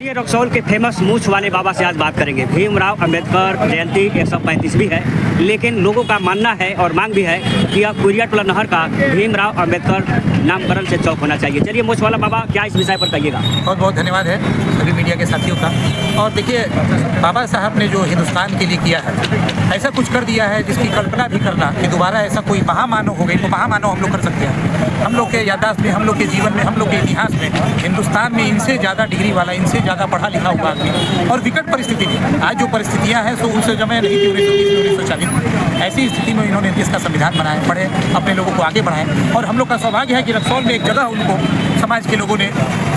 रक्सौल के फेमस मूछ वाले बाबा से आज बात करेंगे। भीमराव अंबेडकर जयंती 135वीं है, लेकिन लोगों का मानना है और मांग भी है कि यह कुरिया टोला नहर का भीमराव अंबेडकर नामकरण से चौक होना चाहिए। चलिए मूछ वाला बाबा, क्या इस विषय पर कहिएगा? बहुत बहुत धन्यवाद है सभी मीडिया के साथियों का। और देखिए, बाबा साहब ने जो हिंदुस्तान के लिए किया है, ऐसा कुछ कर दिया है जिसकी कल्पना भी करना कि दोबारा ऐसा कोई महामानव हो गई, तो महामानव हम लोग कर सकते हैं। हम लोग के याददाश्त में, हम लोग के जीवन में, हम लोग के इतिहास में हिंदुस्तान में इनसे ज़्यादा डिग्री वाला, इनसे ज़्यादा पढ़ा लिखा हुआ आदमी और विकट परिस्थिति में आज जो परिस्थितियाँ हैं सो उनसे जमे नहीं थी 1930 1940। ऐसी स्थिति में इन्होंने देश का संविधान बनाया, पढ़े, अपने लोगों को आगे बढ़ाए। और हम लोग का सौभाग्य है कि रक्सौल में एक जगह उनको समाज के लोगों ने,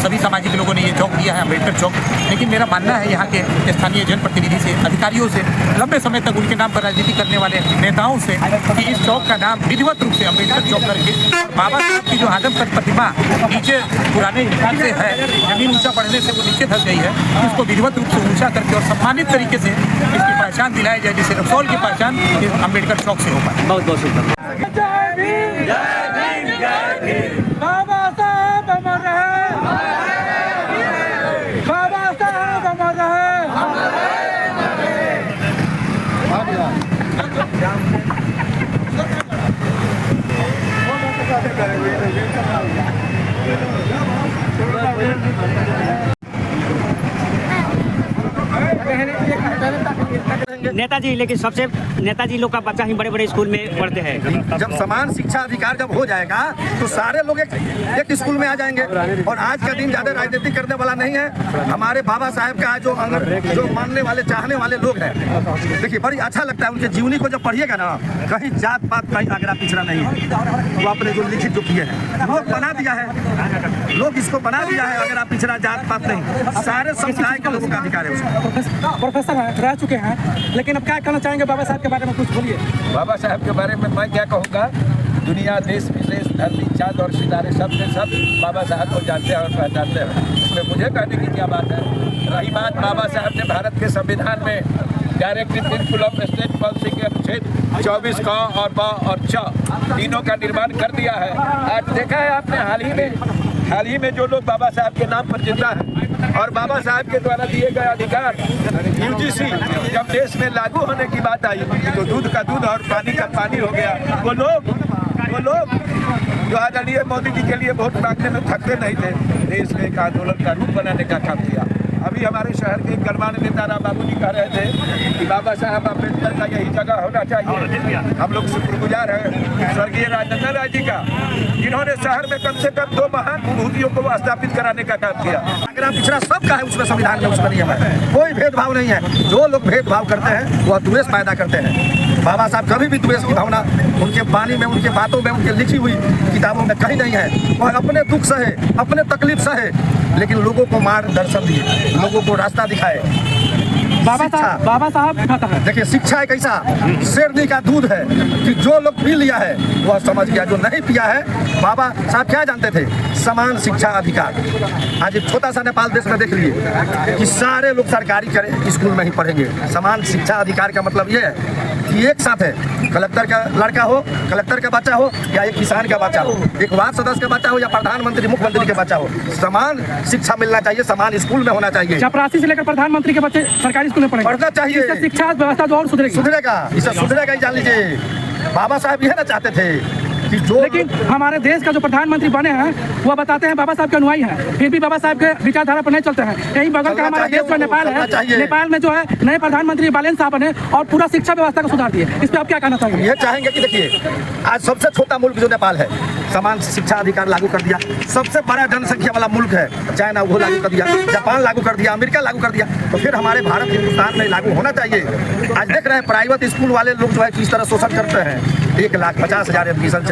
सभी सामाजिक लोगों ने ये चौक दिया है, अम्बेडकर चौक। लेकिन मेरा मानना है यहाँ के स्थानीय जनप्रतिनिधि से, अधिकारियों से, लंबे समय तक उनके नाम पर राजनीति करने वाले नेताओं से कि इस चौक का नाम विधिवत रूप से अम्बेडकर चौक करके बाबा साहब की जो आदमकद प्रतिमा नीचे पुराने हिसाब से है, जमीन ऊंचा बढ़ने से वो नीचे धस गई है, उसको विधिवत रूप से ऊंचा करके और सम्मानित तरीके से इसकी पहचान दिलाई जाए, जिससे रक्सौल की पहचान अम्बेडकर चौक से हो पाए। बहुत बहुत शुक्रिया। बाबा साहब अमर रहे, बाबा साहब अमर रहे। नेताजी, लेकिन सबसे नेताजी लोग का बच्चा ही बड़े बड़े स्कूल में पढ़ते हैं। जब समान शिक्षा अधिकार जब हो जाएगा तो सारे लोग एक स्कूल में आ जाएंगे। और आज का दिन ज़्यादा राजनीति करने वाला नहीं है। हमारे बाबा साहब का जो मानने वाले, चाहने वाले लोग हैं, देखिए बड़ी अच्छा लगता है उनके जीवनी को जब पढ़िएगा ना, कहीं जात पात कहीं आगरा पिछड़ा नहीं है। वो आपने जो लिखित जो किए हैं, लोग बना दिया है, लोग इसको बना दिया है। अगर आप पिछड़ा जात पात नहीं, सारे समुदाय के लोगों का अधिकार है उसका। प्रोफेसर रह चुके हैं, लेकिन अब क्या कहना चाहेंगे बाबा साहब के बारे में? कुछ बोलिए। बाबा साहब के बारे में मैं क्या कहूँगा, दुनिया, देश विदेश, धरती, चाँद और सितारे सब के सब बाबा साहब को जानते हैं और पहचानते हैं। इसमें मुझे कहने की क्या बात है। रही बात, बाबा साहब ने भारत के संविधान में directive principle of state policy के अनुच्छेद 24 क और ब और च तीनों का निर्माण कर दिया है। आज देखा है आपने हाल ही में जो लोग बाबा साहब के नाम पर जिंदा है और बाबा साहब के द्वारा दिए गए अधिकार यूजीसी जब देश में लागू होने की बात आई तो दूध का दूध और पानी का पानी हो गया। वो लोग जो आदरणीय मोदी जी के लिए वोट मांगने में थकते नहीं थे, देश में एक आंदोलन का रूप बनाने का काम किया। अभी हमारे शहर के गणमान्य नेता राम बाबू जी कह रहे थे कि बाबा साहब अम्बेडकर का यही जगह होना चाहिए। हम लोग शुक्रगुजार हैं स्वर्गीय राजेंद्र राय जी का, जिन्होंने शहर में कम से कम 2 महान विभूतियों को स्थापित कराने का काम किया। अगर पिछड़ा सबका है उसमें, संविधान में उसका नियम है, कोई भेदभाव नहीं है। जो लोग भेदभाव करते हैं वह द्वेष पैदा करते हैं। बाबा साहब कभी भी द्वेष की भावना उनके वाणी में, उनके बातों में, उनके लिखी हुई किताबों में कहीं नहीं है। वह अपने दुख सहे, अपने तकलीफ सहे, लेकिन लोगों को मार्गदर्शन दिए, लोगों को रास्ता दिखाए। बाबा साहब देखिए, शिक्षा एक ऐसा शेरनी का दूध है कि जो लोग पी लिया है वह समझ गया, जो नहीं पिया है। बाबा साहब क्या जानते थे? समान शिक्षा अधिकार। आज एक छोटा सा नेपाल देश में देख लिए कि सारे लोग सरकारी स्कूल में ही पढ़ेंगे। समान शिक्षा अधिकार का मतलब ये है कि एक साथ है, कलेक्टर का लड़का हो, कलेक्टर का बच्चा हो, या एक किसान का बच्चा हो, एक वार्ड सदस्य का बच्चा हो, या प्रधानमंत्री मुख्यमंत्री का बच्चा हो, समान शिक्षा मिलना चाहिए, समान स्कूल में होना चाहिए। चपरासी से लेकर प्रधानमंत्री के बच्चे सरकारी स्कूल में पढ़ना चाहिए। शिक्षा व्यवस्था जो और सुधरेगा, इसे सुधरेगा ही, जान लीजिए। बाबा साहब यह ना चाहते थे कि जो, लेकिन हमारे देश का जो प्रधानमंत्री बने हैं वो बताते हैं बाबा साहब के अनुयायी हैं, फिर भी बाबा साहब के विचारधारा पर नहीं चलते हैं। यही बगल का हमारा देश का नेपाल है, नेपाल में जो है नए प्रधानमंत्री बालेन साहब बने और पूरा शिक्षा व्यवस्था को सुधार दिए। इस पर आप क्या कहना चाहेंगे? ये चाहेंगे कि देखिए, आज सबसे छोटा मुल्क जो नेपाल है, समान शिक्षा अधिकार लागू कर दिया। सबसे बड़ा जनसंख्या वाला मुल्क है चाइना, वो लागू कर दिया। जापान लागू कर दिया, अमेरिका लागू कर दिया। तो फिर हमारे भारत हिंदुस्तान में लागू होना चाहिए। आज देख रहे हैं प्राइवेट स्कूल वाले लोग जो है किस तरह शोषण करते हैं। 1,50,000 एडमिशन